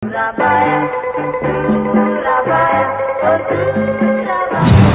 Surabaya, Surabaya, oh Surabaya.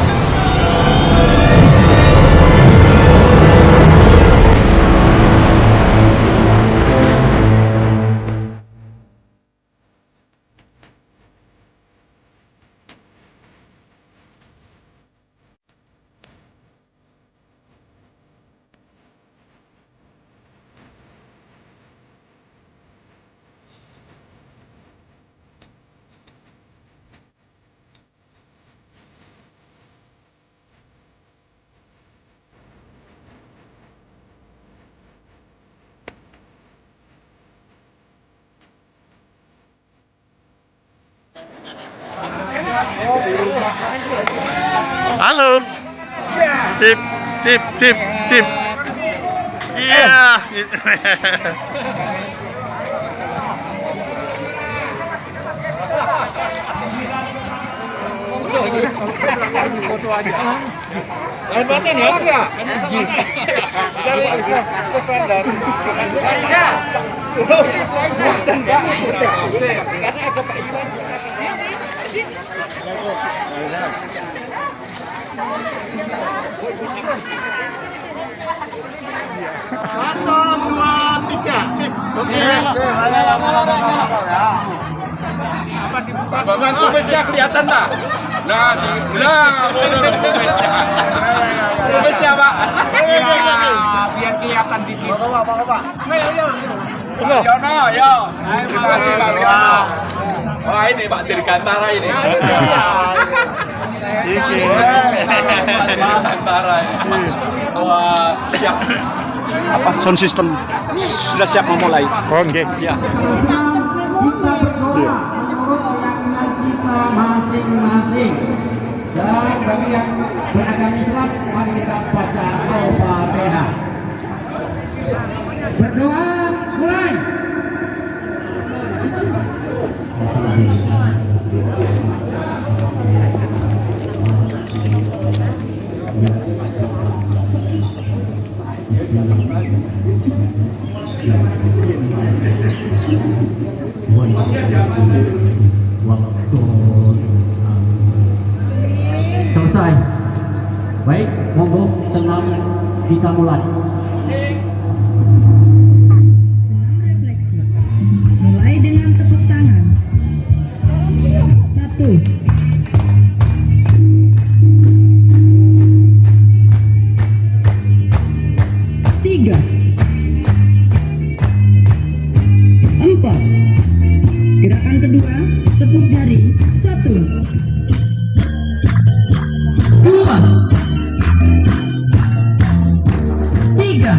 Halo. Sip, sip, sip, sip. Iya. Foto aja. Jangan batin ya. Cari akses standar. Karena ada Pak Iwan. Satu, dua, tiga. Oke. Bapak kumisnya kelihatan tak? Nah, kumisnya Pak. Biar kelihatan dikit. Pak. Yono, yo. Terima kasih Pak Yono. Wah ini Pak Dirgantara ini. Dirgantara ini. Wah siap. Apa sound system sudah siap memulai? Oke. Ya. Masing-masing. Dan bagi yang beragama Islam, mari kita baca Al-Fatihah. Berdoa, mulai. Selesai. Baik, monggo senang kita mulai. Refleksi. Mulai dengan tepuk tangan. 1. Tiga. 4. Gerakan kedua, tepuk jari. 1. 2. 3.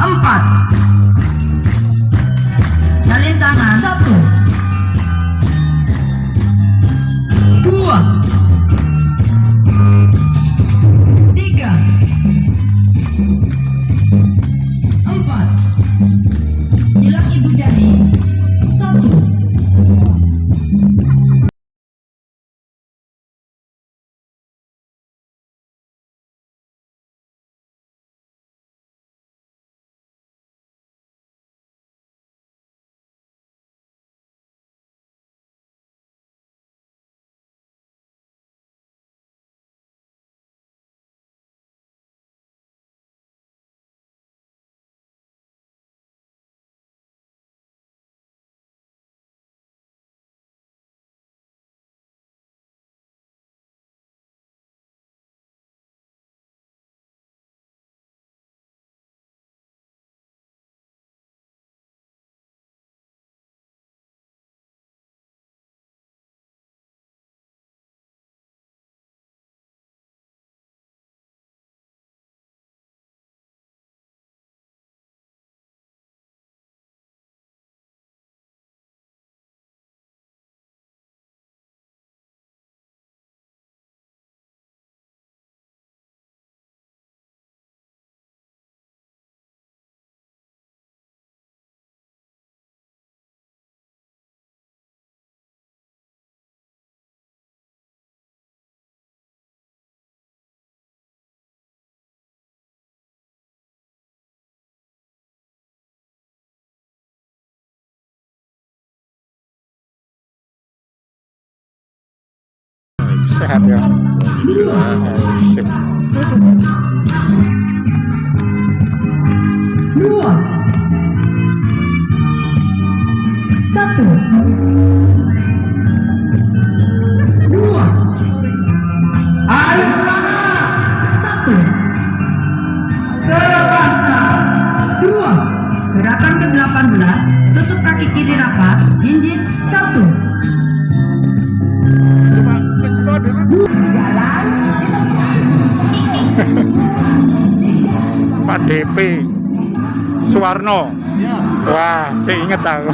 4. Jalin tangan. 1. 2. 3. 4. Silang ibu jari. 1. sehat ya. Sip. 2 1 2 Ayo semangat. 1 2 gerakan ke-18 tutup kaki kiri rapat jinjit 1 Pak DP Suwarno. Wah, saya inget aku.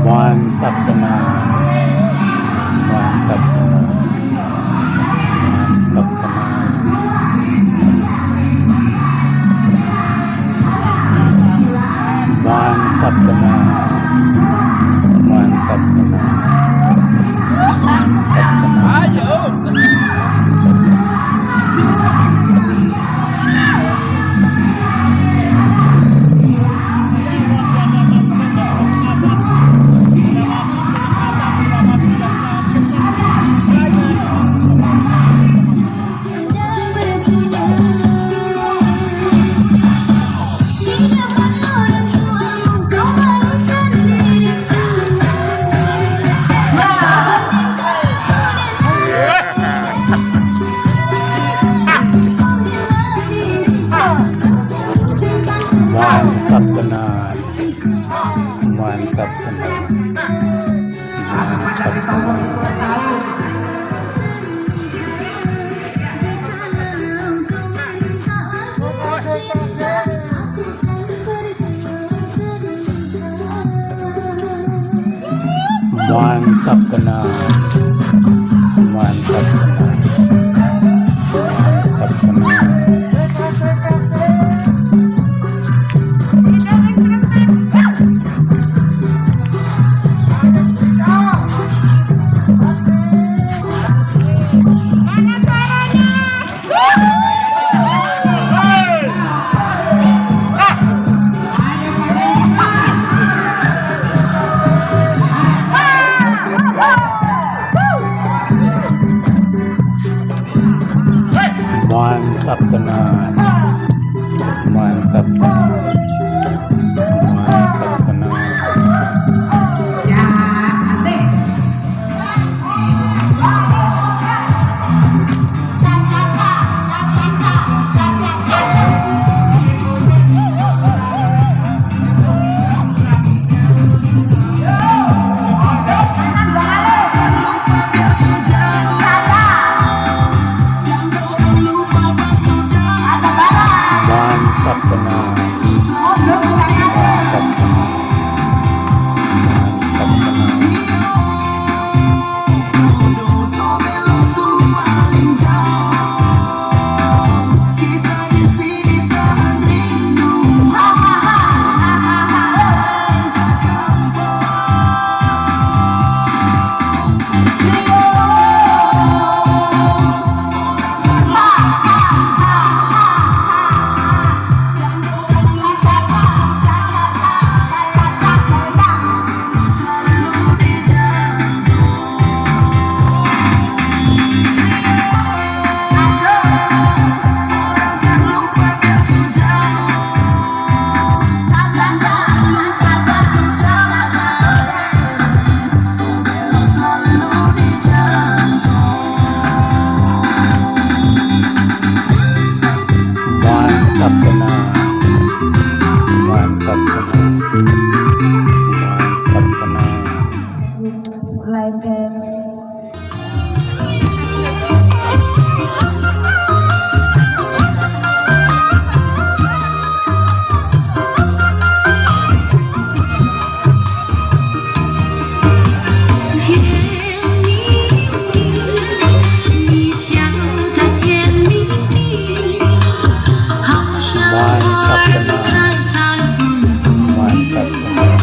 Mantap benar. Mantap benar. Mantap tenang. Mantap tenang. Mantap tenang. Mantap tenang. Mantap tenang. Mantap tenang. Mantap tenang. Mantap tenang. Mantap tenang. Mantap tenang. Mantap tenang. Mantap tenang. Mantap tenang. Mantap tenang.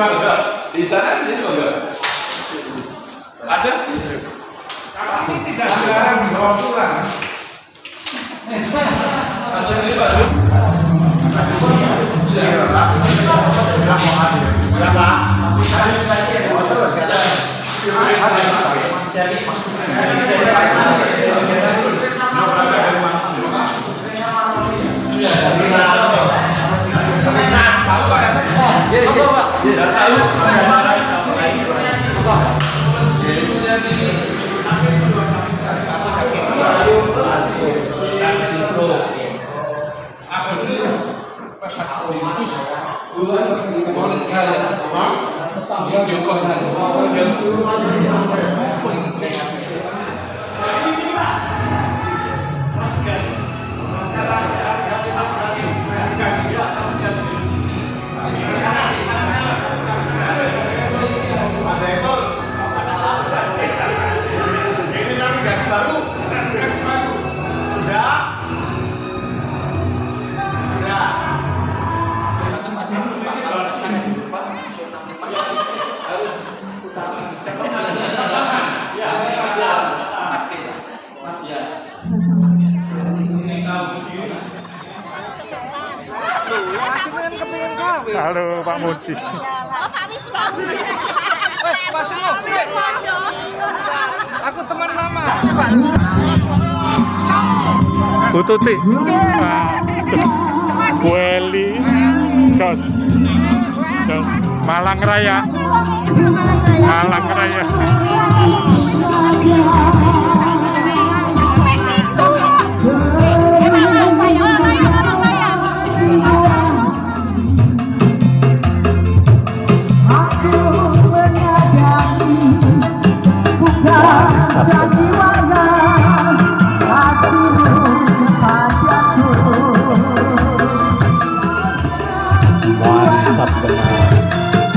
Bangga. Di sana di sini bangga. Ada? Kami tidak sekarang dibawa pulang. Atau sini Pak. Halo Pak Muji. Oh, Pak Wisnu. Mas Wisnu, aku teman lama. Bu Tuti. Bu Eli. Jos. Malang Raya. Malang Raya. Mantap benar. Mantap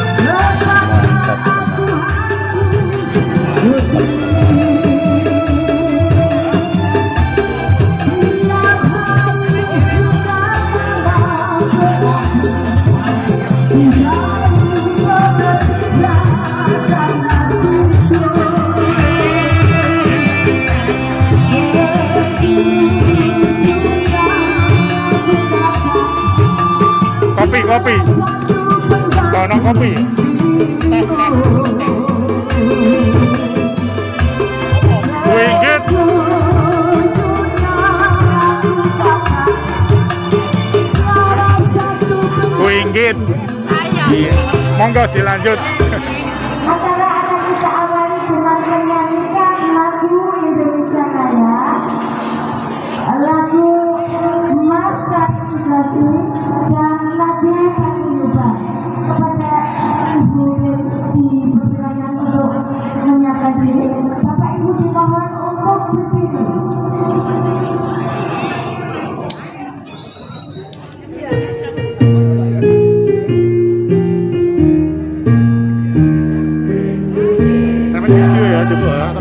kopi. Kono kopi. Winggit. Winggit. Monggo dilanjut. Acara akan kita awali dengan menyanyikan lagu Indonesia Raya, lagu Mas Transmigrasi, dan lagu Paguyuban. Kepada Ibu dipersilakan untuk menyapa diri. Bapak Ibu dimohon untuk berdiri. Video ya coba.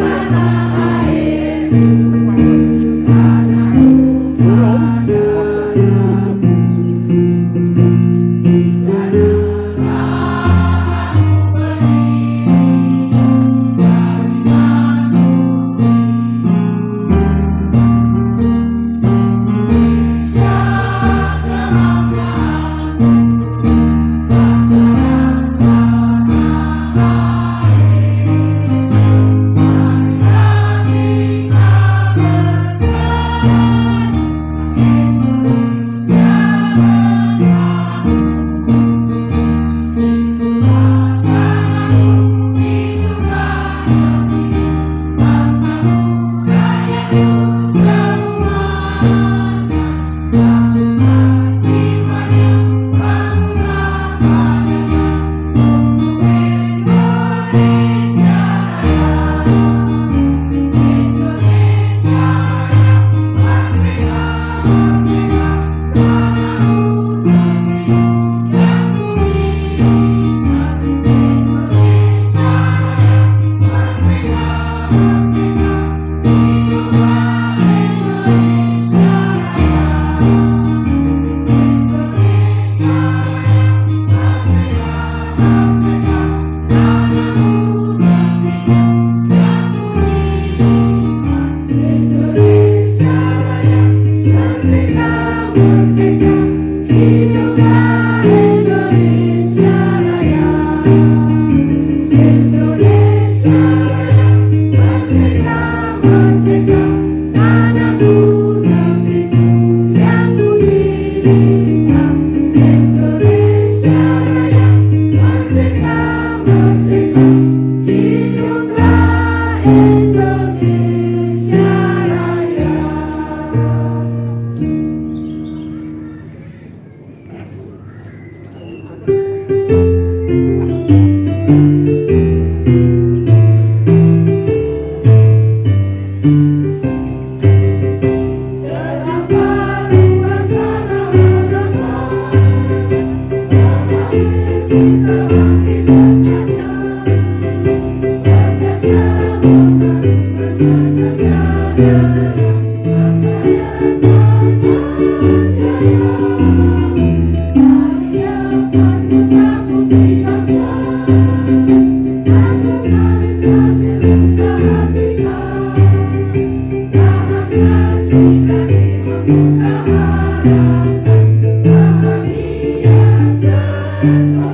Habis.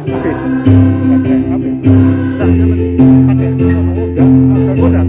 Habis. Udah.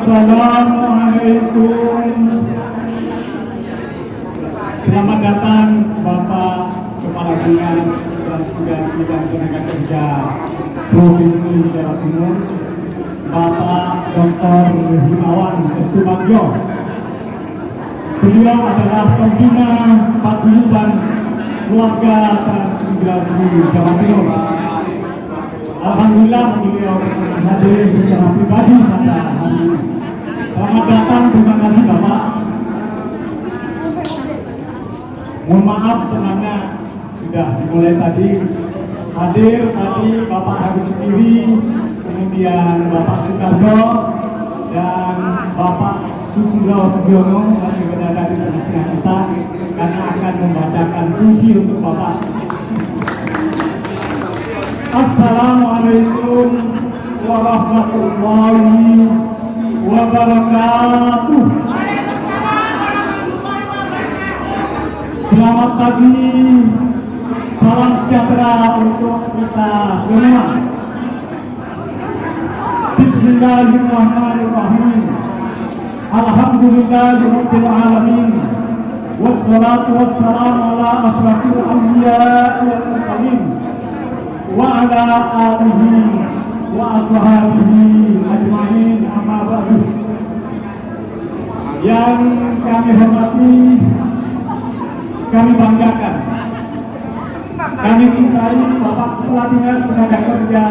Assalamualaikum. Selamat datang Bapak Kepala Dinas Transmigrasi dan Tenaga Kerja Provinsi Jawa Timur, Bapak Dr. Himawan Estubagio. Beliau adalah pembina paguyuban keluarga transmigrasi Jawa Timur. Alhamdulillah beliau hadir secara pribadi pada hari ini. Selamat datang, terima kasih Bapak. Mohon maaf sebenarnya sudah dimulai tadi. Hadir tadi Bapak Habib sendiri, kemudian Bapak Soekarno dan Bapak Susilo Sugiono masih berada di tengah-tengah kita karena akan membacakan puisi untuk Bapak. Assalamualaikum warahmatullahi wabarakatuh. Selamat pagi, salam sejahtera untuk kita semua. Bismillahirrahmanirrahim. Alhamdulillahirabbil alamin. Wassalatu wassalamu ala asyrafil anbiya wal mursalin wa ala alihi wa ashabihi ajmain, amma ba'du. Yang kami hormati, kami banggakan, kami cintai Bapak Kepala Dinas Tenaga Kerja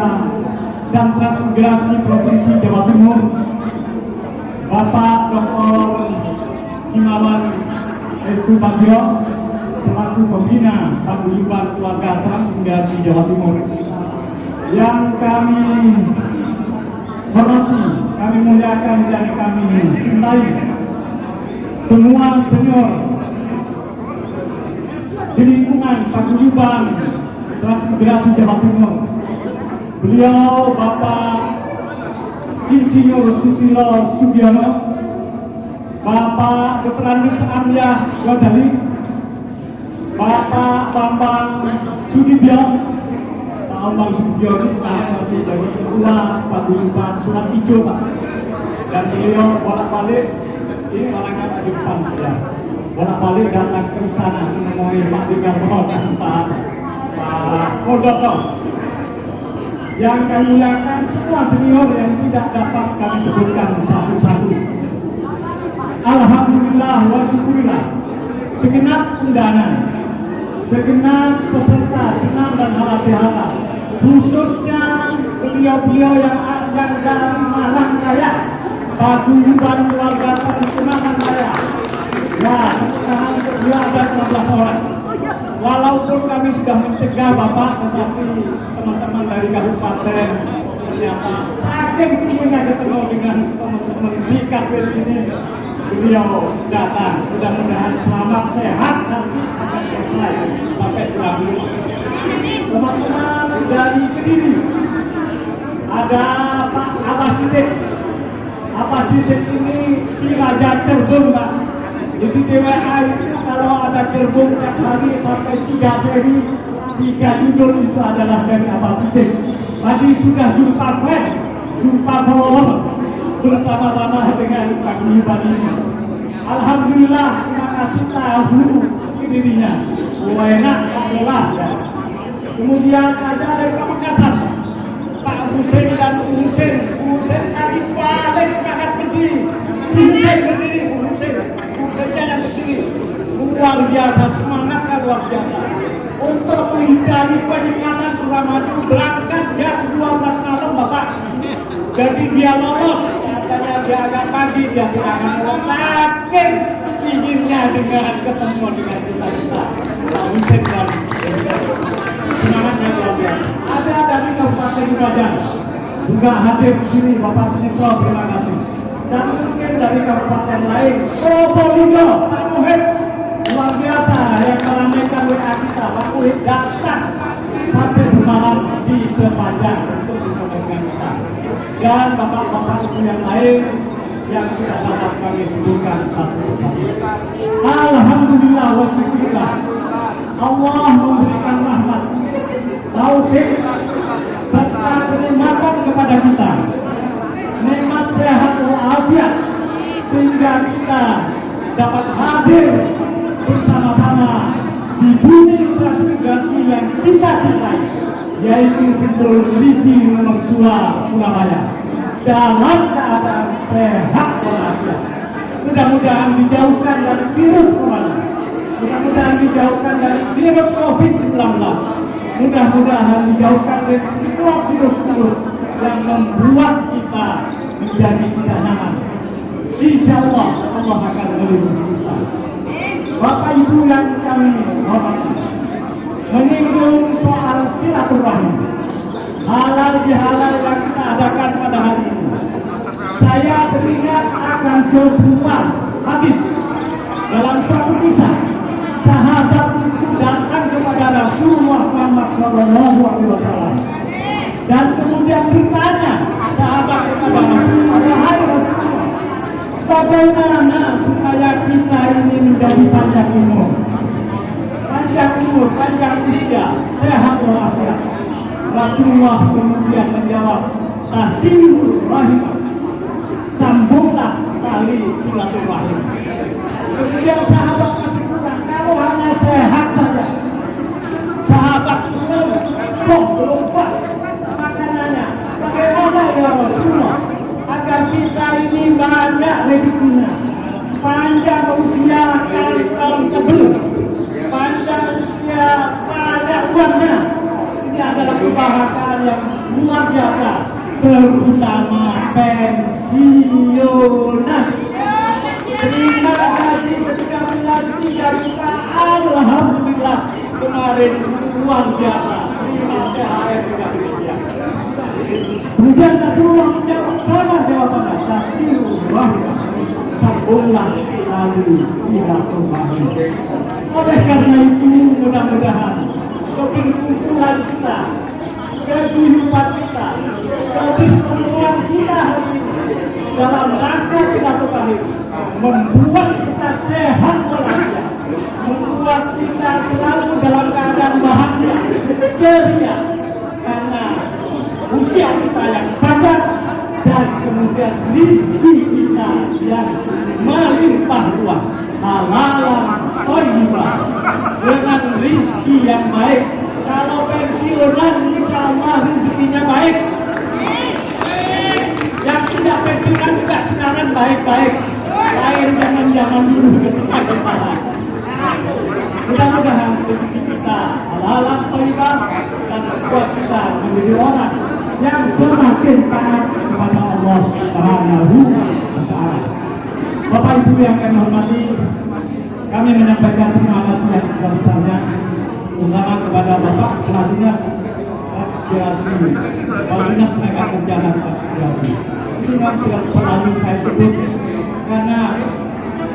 dan Transmigrasi Provinsi Jawa Timur, Bapak Dr. Himawan Estubagio selaku pembina paguyuban keluarga transmigrasi Jawa Timur. Yang kami hormati, kami muliakan dan kami cintai semua senior di lingkungan paguyuban transmigrasi Jawa Timur. Beliau Bapak Insinyur Susilo Sugiono, Bapak Dr. Andes Amyah Ghazali, Bapak Bambang Sudibyo. Pak Bambang Sudibyo ini sekarang masih jadi ketua paguyuban Surat Ijo, Pak. Dan beliau bolak-balik, ini orangnya di depan ya, bolak-balik datang ke istana menemui Pak Digarto dan Pak Muldoko. Yang kami muliakan semua senior yang tidak dapat kami sebutkan satu-satu. Alhamdulillah wa syukurillah, segenap undangan, segenap peserta senam dan halal bihalal, khususnya beliau-beliau yang dari Malang Raya, paguyuban keluarga Malang Raya. Ya, sekarang beliau ada 15 orang. Walaupun kami sudah mencegah Bapak, tetapi teman-teman dari kabupaten ternyata saking tingginya ketemu dengan teman-teman di KPR ini, beliau datang. Mudah-mudahan selamat sehat nanti sampai selesai, sampai pulang di rumah. Teman-teman dari Kediri, ada Pak Abah Sidik. Abah Sidik ini si Raja Cirebon, Pak. Jadi DWA itu kalau ada Cirebon tiap hari sampai 3 seri, 3 judul itu adalah dari Abah Sidik. Tadi sudah jumpa friend, jumpa follower bersama-sama dengan paguyuban ini. Alhamdulillah, terima kasih tahu dirinya. Enak, alhamdulillah. Ya. Kemudian ada dari Pamekasan, Pak Husein dan Husein. Husein tadi paling semangat berdiri. Husein berdiri, Husein yang berdiri. Luar biasa, semangatnya luar biasa. Untuk menghindari penyekatan Suramadu, berangkat jam 12 malam Bapak. Jadi dia lolos, katanya dia agak pagi, dia tidak akan lolos. Saking inginnya dengan ketemu dengan kita. Husein dan semangatnya luar biasa. Ada dari Kabupaten Lumajang juga hadir di sini, Bapak Sinetro, terima kasih. Dan mungkin dari kabupaten lain, Probolinggo, Pak Muhid, luar biasa yang meramaikan WA kita. Pak Muhid datang sampai bermalam di sepanjang untuk bertemu dengan kita. Dan bapak-bapak ibu yang lain yang tidak dapat kami sebutkan satu-satu. Alhamdulillah wa syukurillah, Allah memberikan rahmat, taufik, serta kenikmatan kepada kita. Nikmat sehat walafiat walafiat, sehingga kita dapat hadir bersama-sama di bumi transmigrasi yang kita cintai, yaitu Bendul Risi nomor 2 Surabaya, dalam keadaan sehat walafiat. Mudah-mudahan dijauhkan dari virus corona, mudah-mudahan dijauhkan dari virus COVID-19, mudah-mudahan dijauhkan dari semua virus-virus yang membuat kita menjadi tidak nyaman. Insya Allah, Allah akan melindungi kita. Bapak Ibu yang kami hormati, menyinggung soal silaturahim, halal bihalal yang kita adakan pada hari ini, saya teringat akan sebuah hadis dalam suatu kisah. Sahabat itu datang kepada Rasulullah Muhammad SAW dan kemudian bertanya sahabat kepada Rasulullah, wahai Rasulullah, bagaimana supaya kita ini menjadi panjang umur, panjang usia, sehat walafiat? Rasulullah kemudian menjawab, tasilur rahim, sambunglah tali silaturahim. Kemudian sahabat masih kurang, kalau hanya sehat saja, sahabat belum pas makanannya. Bagaimana ya Rasulullah agar kita ini banyak rezekinya, panjang usia kali tebel, panjang usia banyak uangnya? Ini adalah kebahagiaan yang luar biasa, terutama pensiunan. Terima kasih ketika 3 juta, alhamdulillah kemarin luar biasa. Terima THR juga demikian. Kemudian Rasulullah menjawab sama jawabannya, tasilurahim, sambunglah lalu silaturahim. Oleh karena itu mudah-mudahan keberkumpulan kita, kehidupan kita, kebertemuan kita hari ini dalam rangka silaturahim membuat kita sehat walafiat, membuat kita selalu dalam keadaan bahagia, ceria, karena usia kita yang panjang dan kemudian rezeki kita yang melimpah ruah, halalan thayyibah, dengan rezeki yang baik. Kalau pensiunan insya Allah rezekinya baik, yang tidak pensiunan juga sekarang baik-baik, lain zaman dulu ketika kepala. Mudah-mudahan rezeki kita halalan thayyibah dan membuat kita menjadi orang yang semakin taat kepada Allah Subhanahu wa Ta'ala. Bapak Ibu yang kami hormati, kami menyampaikan terima kasih yang sebesar-besarnya, terutama kepada Bapak Kepala Dinas Transmigrasi, Kepala Dinas Tenaga Kerja dan Transmigrasi. Itu yang selalu saya sebut karena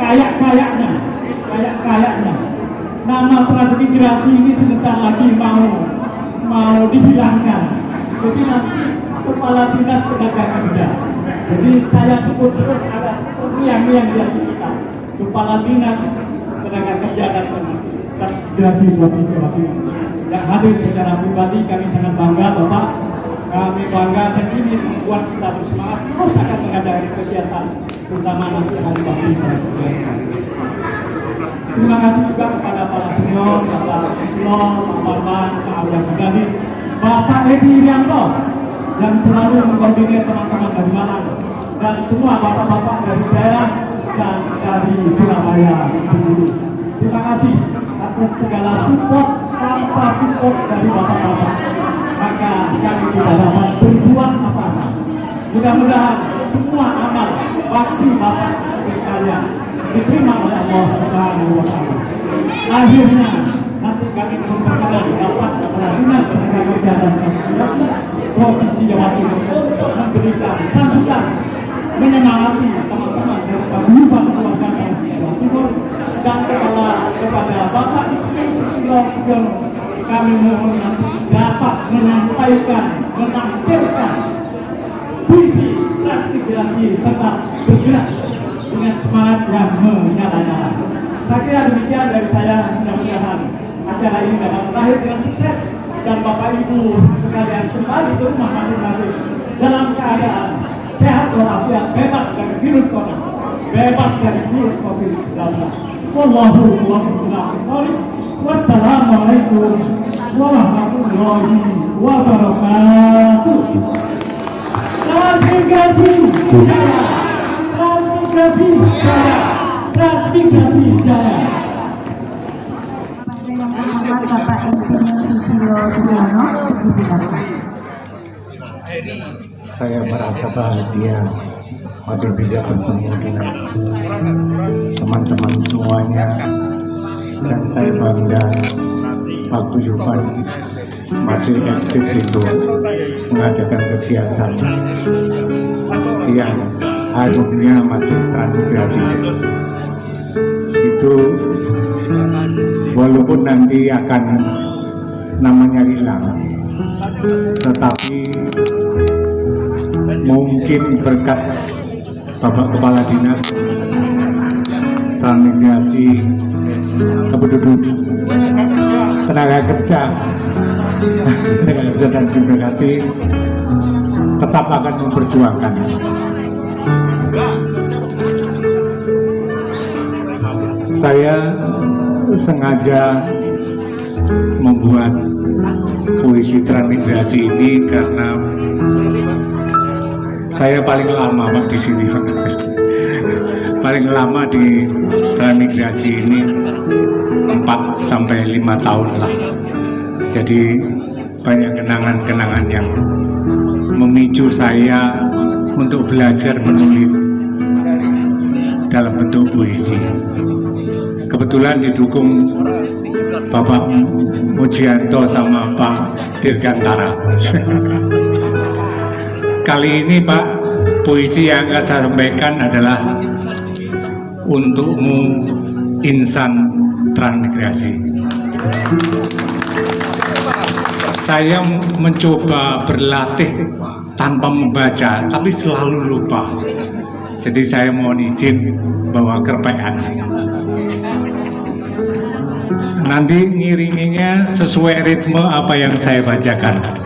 kayak-kayaknya nama transmigrasi ini sebentar lagi mau dihilangkan. Jadi nanti Kepala Dinas Tenaga Kerja. Jadi saya sebut terus ada terngiang-ngiang di hati kita. Kepala Dinas Tenaga Kerja dan Transmigrasi Provinsi Jawa Timur. Yang hadir secara pribadi kami sangat bangga Bapak. Kami bangga dan ini membuat kita bersemangat terus akan mengadakan kegiatan bersama nanti hari bakti transmigrasi. Terima kasih juga kepada para senior, Bapak Susilo, Pak Bambang, Pak Abdul Ghani, Bapak Edi Irianto yang selalu mengkoordinir teman-teman dari Malang dan semua bapak-bapak dari daerah dan dari Surabaya sendiri. Terima kasih atas segala support tanpa support dari bapak-bapak. Maka kami tidak dapat berbuat apa-apa. Mudah-mudahan semua amal bakti bapak sekalian diterima oleh Allah Subhanahu wa Ta'ala. Akhirnya nanti kami memperkenalkan Bapak Kepala Dinas Tenaga Kerja dan Transmigrasi Provinsi Jawa Timur untuk memberikan sambutan menyemangati teman-teman dari paguyuban keluarga Jawa Timur dan kepada Bapak Ismail Susilo Sugiono. Kami mohon nanti dapat menyampaikan, menampilkan visi transmigrasi tetap bergerak dengan semangat yang menyala-nyala. Saya kira demikian dari saya. Mudah-mudahan acara ini dapat berakhir dengan sukses dan Bapak Ibu sekalian kembali ke rumah masing-masing dalam keadaan sehat walafiat, bebas dari virus corona, bebas dari virus COVID-19. Wallahu a'lam. Wassalamualaikum warahmatullahi wabarakatuh. Transmigrasi jaya, transmigrasi jaya, transmigrasi jaya. Pada yang terhormat Bapak Insinyur Susilo Suryono, disilakan. Saya merasa bahagia masih bisa bertemu dengan teman-teman semuanya, dan saya bangga Pak Guyuban masih eksis itu mengadakan kegiatan yang harumnya masih transmigrasi. Itu walaupun nanti akan namanya hilang, tetapi mungkin berkat Bapak Kepala Dinas Transmigrasi Kependuduk Tenaga Kerja dan Imigrasi tetap akan memperjuangkan. Saya sengaja membuat puisi transmigrasi ini karena saya paling lama Pak di sini. Paling lama di transmigrasi ini 4 sampai 5 tahun lah. Jadi banyak kenangan-kenangan yang memicu saya untuk belajar menulis dalam bentuk puisi. Kebetulan didukung Bapak Mujianto sama Pak Dirgantara. Kali ini Pak, puisi yang akan saya sampaikan adalah untukmu insan transmigrasi. Saya mencoba berlatih tanpa membaca, tapi selalu lupa. Jadi saya mohon izin bawa kerpean. Nanti ngiringinya sesuai ritme apa yang saya bacakan.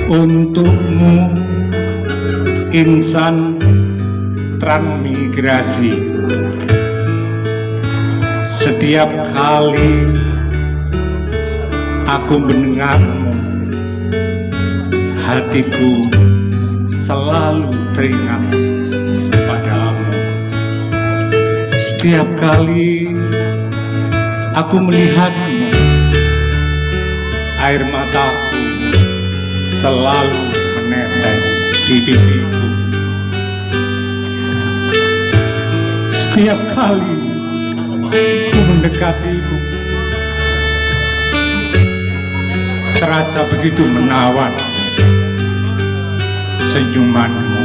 Untukmu insan transmigrasi, setiap kali aku mendengarmu, hatiku selalu teringat padamu. Setiap kali aku melihatmu, air mataku selalu menetes di pipiku. Setiap kali ku mendekatimu, terasa begitu menawan senyumanmu.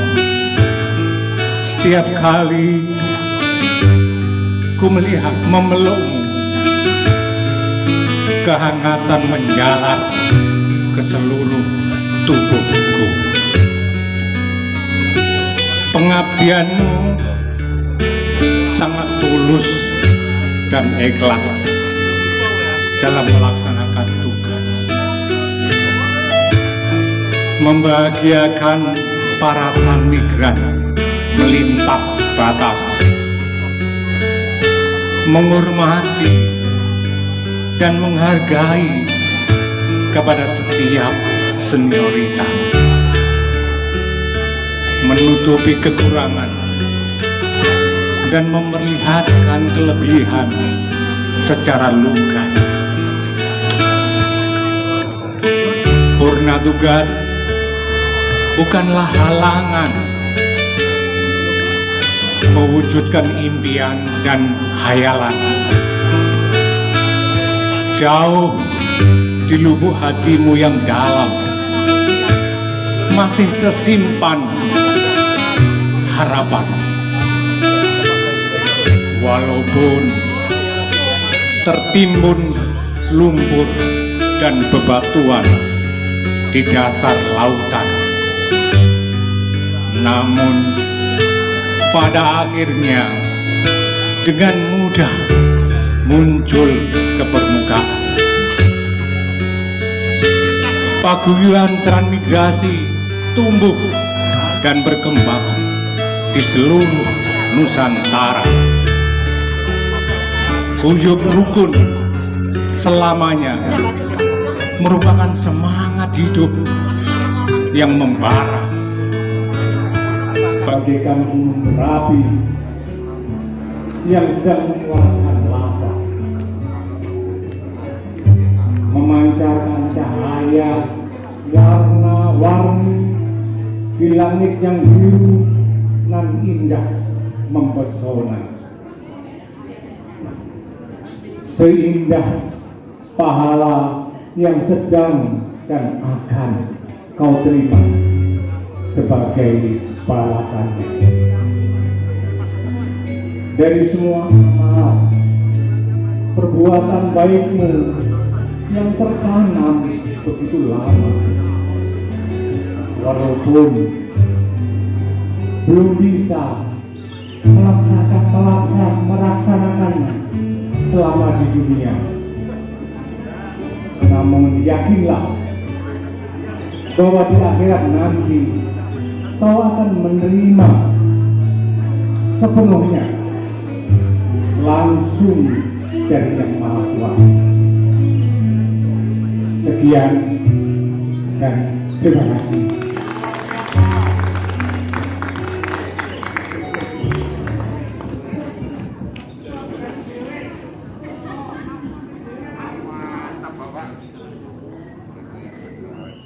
Setiap kali ku melihat memelukmu, kehangatan menjalar ke seluruh tubuhku. Pengabdianmu sangat tulus dan ikhlas dalam melaksanakan tugas, membahagiakan para transmigran melintas batas, menghormati dan menghargai kepada setiap senioritas, menutupi kekurangan dan memperlihatkan kelebihan secara lugas. Purna tugas bukanlah halangan mewujudkan impian dan khayalan. Jauh di lubuk hatimu yang dalam masih tersimpan harapan. Walaupun tertimbun lumpur dan bebatuan di dasar lautan, namun pada akhirnya dengan mudah muncul ke permukaan. Paguyuban transmigrasi tumbuh dan berkembang di seluruh Nusantara. Guyub rukun selamanya merupakan semangat hidup yang membara. Bagaikan gunung berapi yang sedang mengeluarkan lava, memancarkan cahaya warna-warni di langit yang biru nan indah mempesona, seindah pahala yang sedang dan akan kau terima sebagai balasannya. Dari semua amal perbuatan baikmu yang tertanam begitu lama, walaupun belum bisa melaksanakannya selama di dunia, namun yakinlah bahwa di akhirat nanti kau akan menerima sepenuhnya langsung dari Yang Maha Kuasa. Sekian dan terima kasih.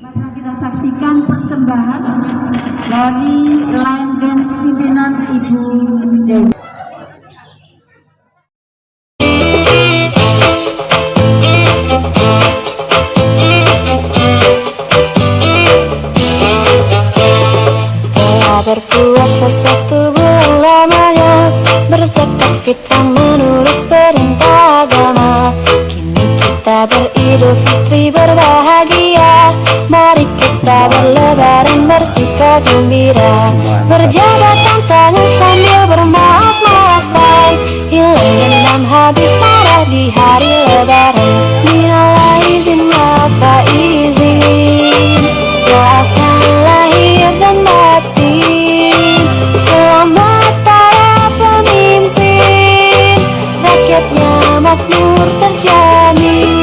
Mari kita saksikan persembahan dari line dance pimpinan Ibu Dewi. Berpuasa 1 bulan lamanya, berzakat fitrah menurut perintah agama. Kini kita beridul fitri berbahagia, mari kita berlebaran bersuka gembira, berjabat tangan sambil bermaaf-maafan, hilang dendam habis marah di hari lebaran. Minal aizin wal faizin, maafkan lahir dan batin, selamat para pemimpin, rakyatnya makmur terjamin.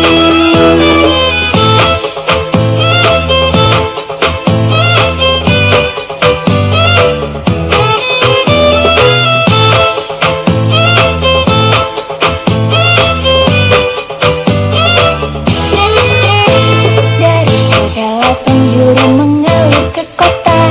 Dari segala penjuru mengalir ke kota,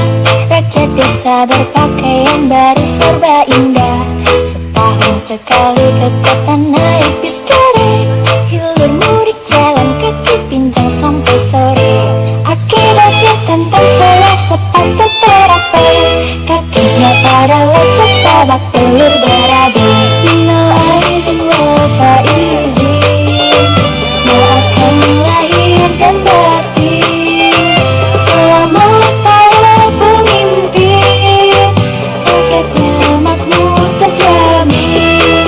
rakyat desa berpakaian baru serba indah. Setahun sekali ke kota naik bis kereta, hilur mudik jalan kaki pincang sampai sore. Akibatnya tanpa salah sepatu terapai, kakinya pada lecet babak belur berabe. Minal aizin wal faizin, maafkan lahir dan batin, selamat para pemimpin, rakyatnya makmur terjamin.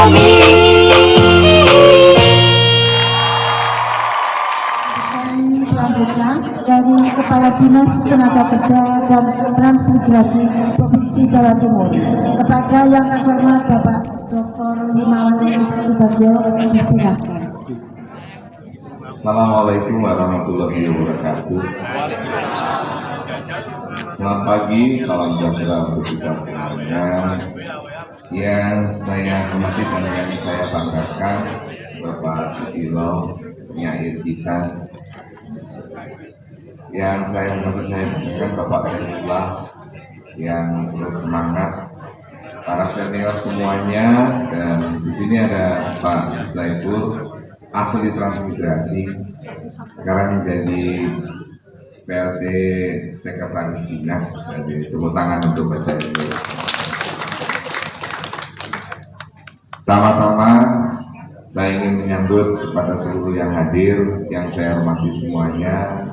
kami. Selanjutnya dari Kepala Dinas Tenaga Kerja dan Transmigrasi Provinsi Jawa Timur, kepada yang terhormat Bapak Dr. Himawan Subagio, disilakan. Assalamualaikum warahmatullahi wabarakatuh. Selamat pagi, salam sejahtera untuk kita semuanya. Yang saya hormati dan yang saya banggakan, Bapak Susilo, penyair kita. Yang saya hormati, saya banggakan Bapak Saifullah yang bersemangat, para senior semuanya, dan di sini ada Pak Saiful, asli transmigrasi, sekarang menjadi PLT Sekretaris Dinas. Jadi tepuk tangan untuk Pak Saiful. Pertama-tama saya ingin menyambut kepada seluruh yang hadir, yang saya hormati semuanya.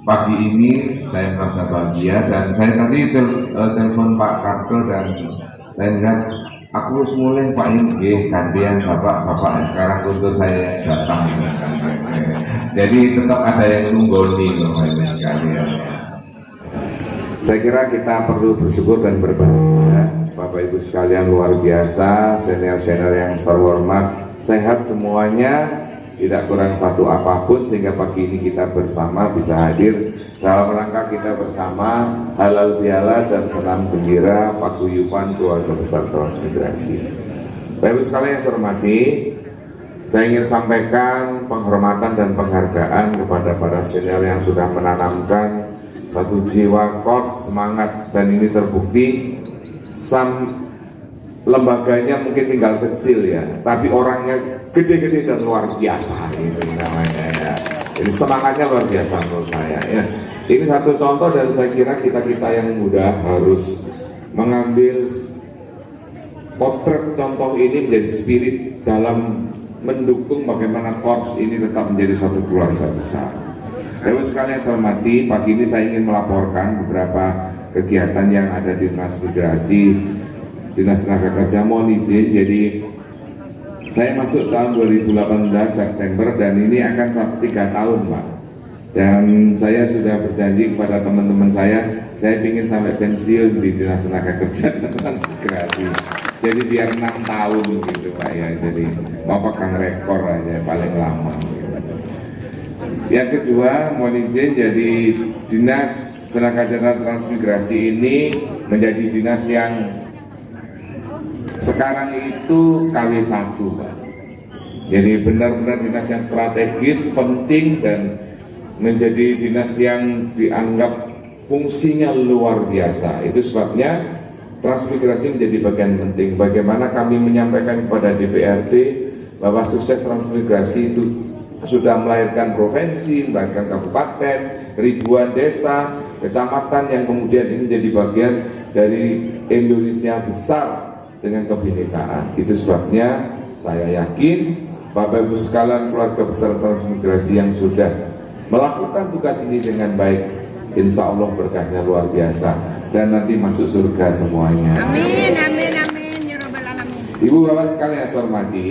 Pagi ini saya merasa bahagia, dan saya tadi telepon Pak Karto dan saya lihat aku harus mulai Pak ini gantian bapak sekarang untuk saya datang. Jadi tetap ada yang nunggoni Bapak Ibu sekalian. Saya kira kita perlu bersyukur dan berbahagia. Bapak Ibu sekalian luar biasa, senior-senior yang terhormat, sehat semuanya, tidak kurang satu apapun, sehingga pagi ini kita bersama bisa hadir dalam rangka kita bersama halal bihalal dan senam gembira paguyuban keluarga besar transmigrasi. Bapak Ibu sekalian yang saya hormati, saya ingin sampaikan penghormatan dan penghargaan kepada para senior yang sudah menanamkan satu jiwa korps semangat, dan ini terbukti. Lembaganya mungkin tinggal kecil ya, tapi orangnya gede-gede dan luar biasa gitu namanya ya. Jadi semangatnya luar biasa menurut saya ya. Ini satu contoh, dan saya kira kita yang muda harus mengambil potret contoh ini menjadi spirit dalam mendukung bagaimana korps ini tetap menjadi satu keluarga besar. Bapak sekalian saya hormati, pagi ini saya ingin melaporkan beberapa kegiatan yang ada di transmigrasi Dinas Tenaga Kerja. Mohon izin, jadi saya masuk tahun 2018 September, dan ini akan 3 tahun Pak. Dan saya sudah berjanji kepada teman-teman saya ingin sampai pensiun di Dinas Tenaga Kerja dan Transmigrasi. Jadi biar 6 tahun gitu Pak ya, jadi mau pegang rekor aja paling lama. Yang kedua, mohon izin, jadi Dinas Tenaga Kerja dan Transmigrasi ini menjadi dinas yang sekarang itu KW1 Pak. Jadi benar-benar dinas yang strategis, penting, dan menjadi dinas yang dianggap fungsinya luar biasa. Itu sebabnya transmigrasi menjadi bagian penting. Bagaimana kami menyampaikan kepada DPRD bahwa sukses transmigrasi itu sudah melahirkan provinsi, melahirkan kabupaten, ribuan desa, kecamatan yang kemudian ini menjadi bagian dari Indonesia besar dengan kebinekaan. Itu sebabnya saya yakin Bapak Ibu sekalian keluarga besar transmigrasi yang sudah melakukan tugas ini dengan baik, insya Allah berkahnya luar biasa dan nanti masuk surga semuanya. Amin, amin, amin, ya Rabbal Alamin. Ibu Bapak sekalian yang saya hormati,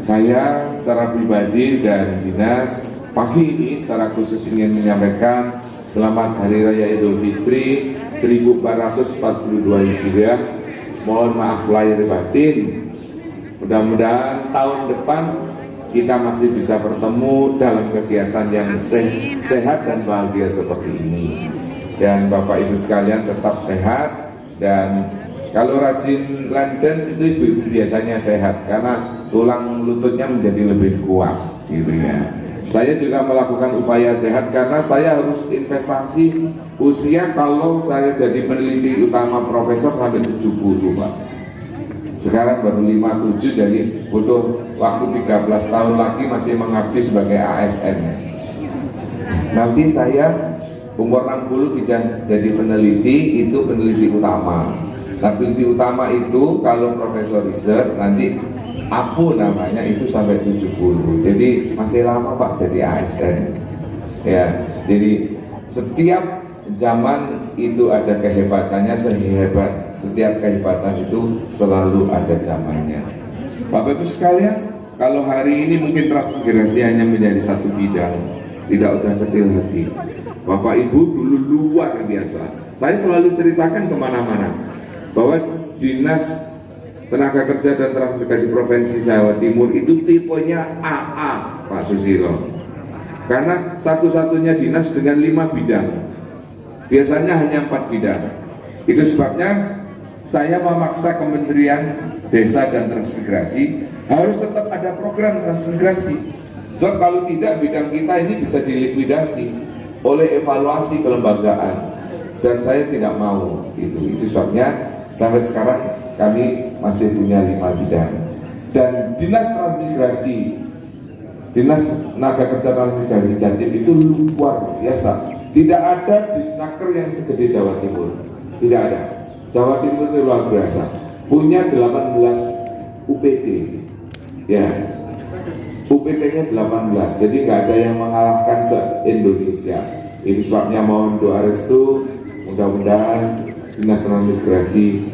saya secara pribadi dan dinas pagi ini secara khusus ingin menyampaikan selamat Hari Raya Idul Fitri 1442 Hijriah. Mohon maaf lahir batin. Mudah-mudahan tahun depan kita masih bisa bertemu dalam kegiatan yang sehat dan bahagia seperti ini. Dan Bapak Ibu sekalian tetap sehat, dan kalau rajin line dance itu ibu-ibu biasanya sehat karena tulang lututnya menjadi lebih kuat gitu ya. Saya juga melakukan upaya sehat karena saya harus investasi usia. Kalau saya jadi peneliti utama profesor sampai 70 Pak. Sekarang baru 57, jadi butuh waktu 13 tahun lagi masih mengabdi sebagai ASN. Nanti saya umur 60 bisa jadi peneliti, itu peneliti utama. Nah, peneliti utama itu kalau profesor riset nanti APU namanya itu sampai 70. Jadi masih lama Pak jadi ASN. Ya, jadi setiap zaman itu ada kehebatannya, sehebat setiap kehebatan itu selalu ada zamannya. Bapak Ibu sekalian, kalau hari ini mungkin transmigrasi hanya menjadi satu bidang, tidak usah kecil hati. Bapak Ibu dulu luar biasa. Saya selalu ceritakan kemana-mana bahwa Dinas Tenaga Kerja dan Transmigrasi Provinsi Jawa Timur itu tipenya AA, Pak Susilo. Karena satu-satunya dinas dengan 5 bidang. Biasanya hanya 4 bidang. Itu sebabnya saya memaksa Kementerian Desa dan Transmigrasi harus tetap ada program transmigrasi. Sebab kalau tidak, bidang kita ini bisa dilikuidasi oleh evaluasi kelembagaan. Dan saya tidak mau itu sebabnya sampai sekarang kami masih punya 5 bidang. Dan Dinas Transmigrasi, Dinas Tenaga Kerja Transmigrasi Jatim itu luar biasa. Tidak ada disnaker yang segede Jawa Timur. Tidak ada. Jawa Timur itu luar biasa. Punya 18 UPT. Ya. UPT-nya 18. Jadi nggak ada yang mengalahkan se-Indonesia. Itu sebabnya mohon doa restu, mudah-mudahan Dinas Transmigrasi,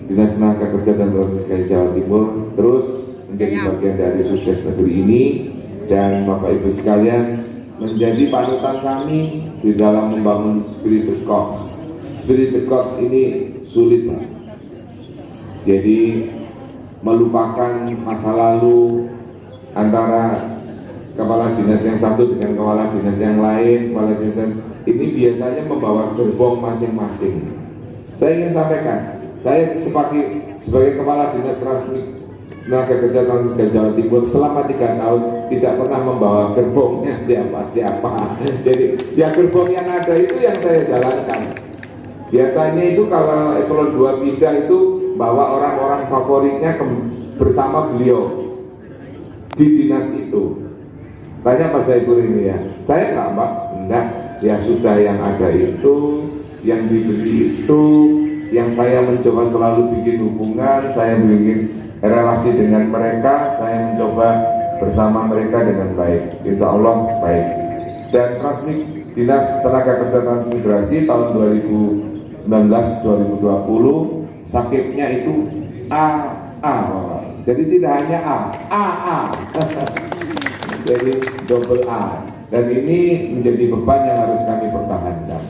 Dinas Tenaga Kerja dan Transmigrasi Jawa Timur terus menjadi bagian dari sukses negeri ini, dan Bapak Ibu sekalian menjadi panutan kami di dalam membangun spirit the corps. Spirit the corps ini sulit, Pak. Jadi melupakan masa lalu antara kepala dinas yang satu dengan kepala dinas yang lain, kepala dinas ini biasanya membawa gerbong masing-masing. Saya ingin sampaikan, saya sebagai kepala dinas Tenaga Kerja Transmigrasi Jawa Timur selama 3 tahun tidak pernah membawa gerbongnya siapa-siapa. Jadi ya gerbong yang ada itu yang saya jalankan. Biasanya itu kalau eselon 2 pindah itu bawa orang-orang favoritnya bersama beliau di dinas itu. Tanya Pak Saiful ini ya, saya enggak Pak, enggak. Ya sudah, yang ada itu, yang dibeli itu, yang saya mencoba selalu bikin hubungan, saya bikin relasi dengan mereka, saya mencoba bersama mereka dengan baik. Insya Allah baik. Dan Dinas Tenaga Kerja Transmigrasi tahun 2019-2020 sakitnya itu AA, jadi tidak hanya A. Jadi double A. Dan ini menjadi beban yang harus kami pertahankan.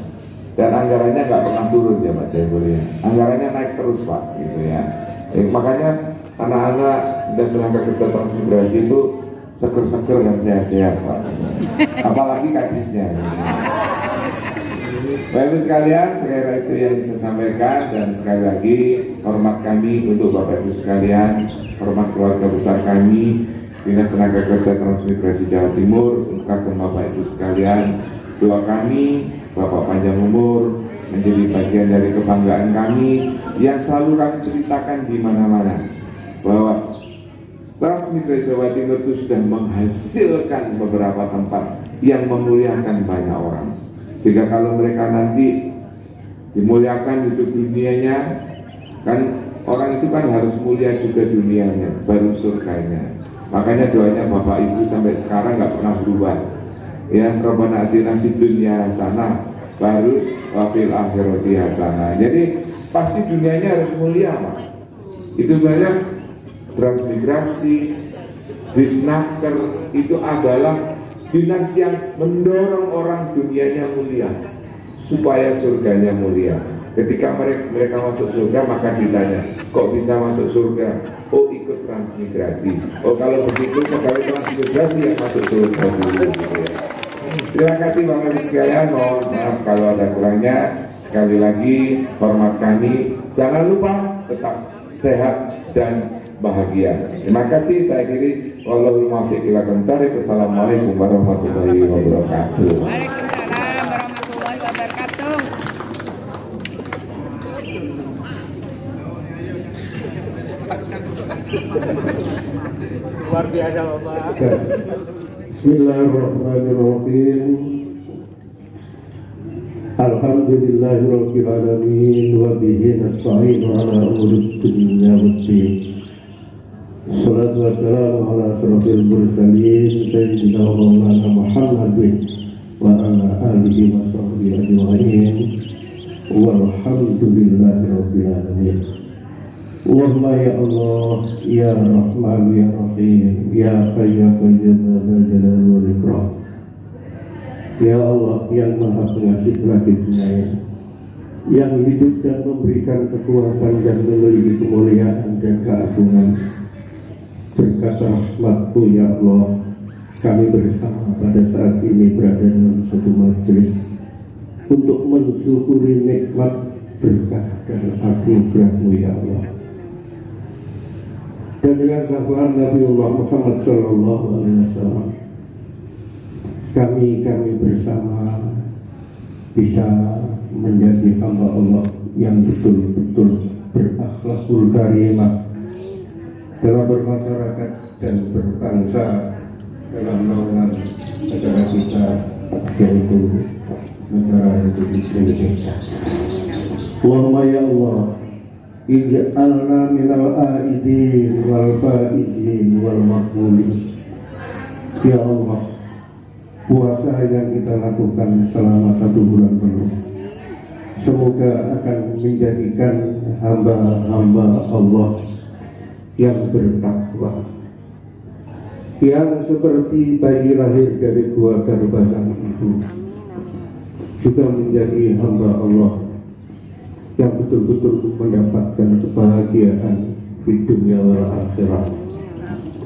Dan anggarannya nggak pernah turun ya Pak Saiful ya. Anggarannya naik terus Pak, gitu ya. Makanya anak-anak Dinas Tenaga Kerja Transmigrasi itu seger-seger dan sehat-sehat Pak. Apalagi kadisnya. Bapak Ibu sekalian, sekali itu yang saya sampaikan, dan sekali lagi hormat kami untuk Bapak Ibu sekalian, hormat keluarga besar kami Dinas Tenaga Kerja Transmigrasi Jawa Timur, untuk Bapak Ibu sekalian, doa kami Bapak panjang umur, menjadi bagian dari kebanggaan kami yang selalu kami ceritakan di mana-mana, bahwa Transmigrasi Jawa Timur itu sudah menghasilkan beberapa tempat yang memuliakan banyak orang, sehingga kalau mereka nanti dimuliakan hidup dunianya, kan orang itu kan harus mulia juga dunianya, baru surganya. Makanya doanya Bapak Ibu sampai sekarang nggak pernah berubah. Ya, Rabbana atina fid dunya hasanah, baru wa fil akhirati hasanah. Jadi pasti dunianya harus mulia, Pak. Itu banyak transmigrasi, disnaker itu adalah dinas yang mendorong orang dunianya mulia supaya surganya mulia. Ketika mereka masuk surga, maka ditanya, kok bisa masuk surga? Oh, ikut transmigrasi. Oh, kalau begitu pegawai transmigrasi yang masuk surga dulu. Terima kasih Bapak Ibu sekalian. Mohon maaf kalau ada kurangnya. Sekali lagi hormat kami. Jangan lupa tetap sehat dan bahagia. Terima kasih. Saya akhiri. Wallahul muwaffiq ila aqwamit thoriq. Wassalamualaikum warahmatullahi wabarakatuh. Luar biasa Bapak. Bismillahirrahmanirrahim. Alhamdulillahirabbil alamin wa bihi nasta'inu ala umuri dunya waddin. Shalatu wassalamu ala asyrafil mursalin sayyidina wa maulana Muhammadin wa ala alihi wa sahbihi ajma'in. walhamdulillahi rabbil alamin. Allahumma ya Allah, ya Rahman, ya Rahim, ya Hayyu ya Qayyum, ya Dzal Jalali wal Ikram. Ya Allah yang Maha Pengasih lagi penyayang, yang hidup dan memberikan kekuatan dan memiliki kemuliaan dan keagungan. Berkat rahmat-Mu ya Allah, kami bersama pada saat ini berada dalam satu majelis untuk mensyukuri nikmat berkah dan anugerah-Mu ya Allah. Dan dengan syafaat Nabiullah Muhammad sallallahu alaihi wasallam, kami bersama bisa menjadi hamba Allah yang betul-betul berakhlakul karimah dalam bermasyarakat dan berbangsa dalam naungan negara kita, yaitu negara Republik Indonesia. Allahumma ya Allah, ij'alna minal aidin wal faizin wal maqbulin. Ya Allah, puasa yang kita lakukan selama 1 bulan penuh semoga akan menjadikan hamba-hamba Allah yang bertakwa, yang seperti bayi lahir dari keluarga sang ibu, juga menjadi hamba Allah yang betul-betul mendapatkan kebahagiaan di dunia wal akhirat.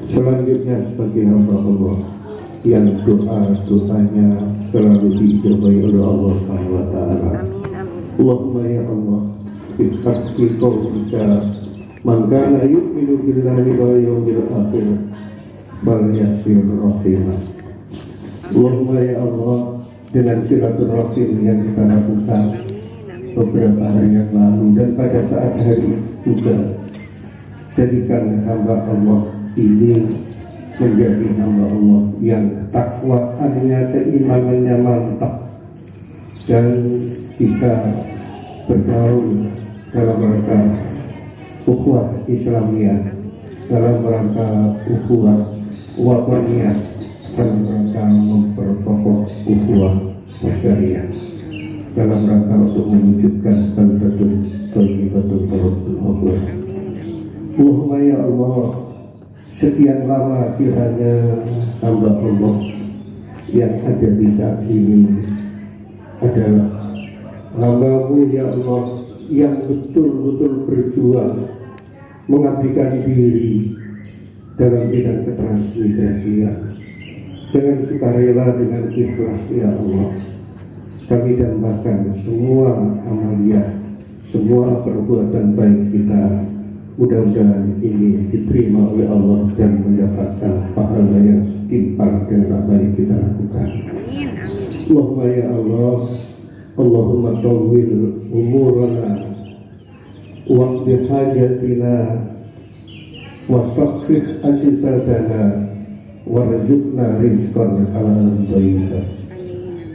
Selanjutnya sebagai hamba Allah yang doa-doanya selalu diijabahi oleh Allah SWT. Allahumma ya Allah, bihaqqi qaulika man kana yu'minu billahi wal yawmil akhir falyassir rahimah. Allahumma ya Allah, dengan silaturahim yang kita lakukan beberapa hari yang lalu dan pada saat hari juga, jadikan hamba Allah ini menjadi hamba Allah yang ketakwaannya, keimanannya mantap dan bisa bergaul dalam rangka ukhuwah Islamiyah, dalam rangka ukhuwah wataniyah, dalam rangka memperkokoh ukhuwah masyariah, dalam rangka untuk mewujudkan baldatun thayyibatun rabbul ghafur. Allahumma ya Allah, sekian lama kiranya hamba Allah yang ada di saat ini adalah hamba-Mu ya Allah yang betul-betul berjuang mengabdikan diri dalam bidang ketransmigrasian dengan sukarela, dengan ikhlas ya Allah. Kami dambakan semua amaliyah, semua perbuatan baik kita, mudah-mudahan ini diterima oleh Allah dan mendapatkan pahala yang setimpal dengan apa yang kita lakukan. Allahumma ya Allah, Allahumma tawwil umurana waqdi hajatina wasakhih ajsadana warzuqna rizqan halalan thayyiban.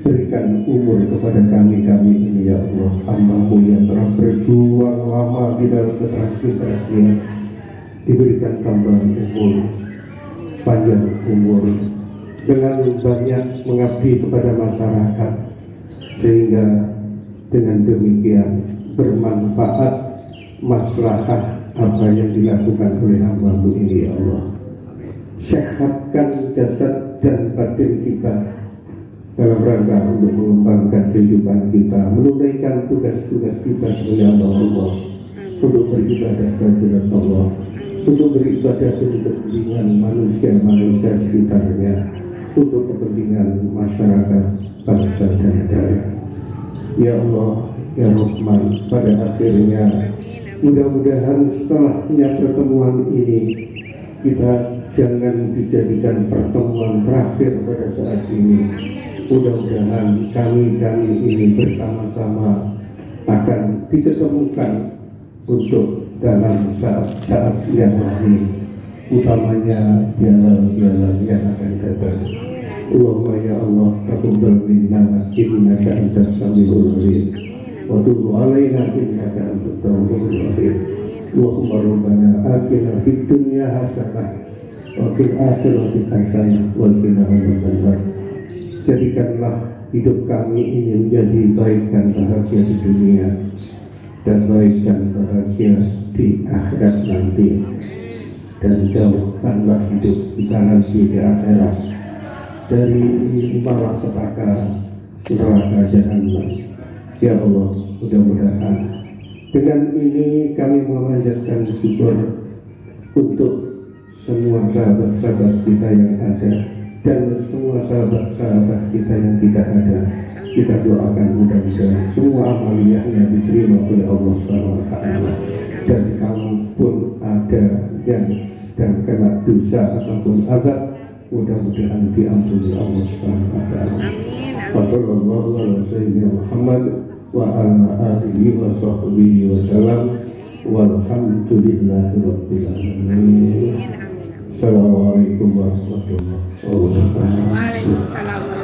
Berikan umur kepada kami ini ya Allah, hamba-Mu yang telah berjuang lama di dalam ketransmigrasian, diberikan tambahan umur, panjang umur, dengan banyak mengabdi kepada masyarakat, sehingga dengan demikian bermanfaat maslahah apa yang dilakukan oleh hamba-Mu ini ya Allah. Sehatkan jasad dan batin kita dalam rangka untuk mengembangkan kehidupan kita, menunaikan tugas-tugas kita sebagai hamba Allah, untuk beribadah kepada Allah, untuk beribadah untuk kepentingan manusia-manusia sekitarnya, untuk kepentingan masyarakat, bangsa dan negara. Ya Allah, ya Rahman, pada akhirnya mudah-mudahan setelahnya pertemuan ini kita jangan dijadikan pertemuan terakhir pada saat ini. Mudah-mudahan kami ini bersama-sama akan diketemukan untuk dalam saat-saat yang lain, utamanya dialog-dialog yang akan datang. Allahumma ya Allah, taqabbal minna innaka antas samiul alim wa tub alaina innaka antat tawwabur rahim. Allahumma rabbana atina fid dunya hasanah wa fil akhirati hasanah wa qina adzabannar. Jadikanlah hidup kami ini menjadi baik dan bahagia di dunia dan baik dan bahagia di akhirat nanti, dan jauhkanlah hidup kita nanti di akhirat dari malapetaka neraka jahanam. Ya Allah, mudah-mudahan dengan ini kami memanjatkan syukur untuk semua sahabat-sahabat kita yang ada dan semua sahabat-sahabat kita yang tidak ada. Kita doakan mudah-mudahan semua amaliyahnya diterima oleh Allah SWT. Dan kalaupun ada yang sedang kena dosa ataupun azab, mudah-mudahan diampuni Allah SWT. Wassalamualaikum wa ala alihi wa sahbihi wa salam, walhamdulillahi rabbil alamin. Assalamualaikum warahmatullahi wabarakatuh.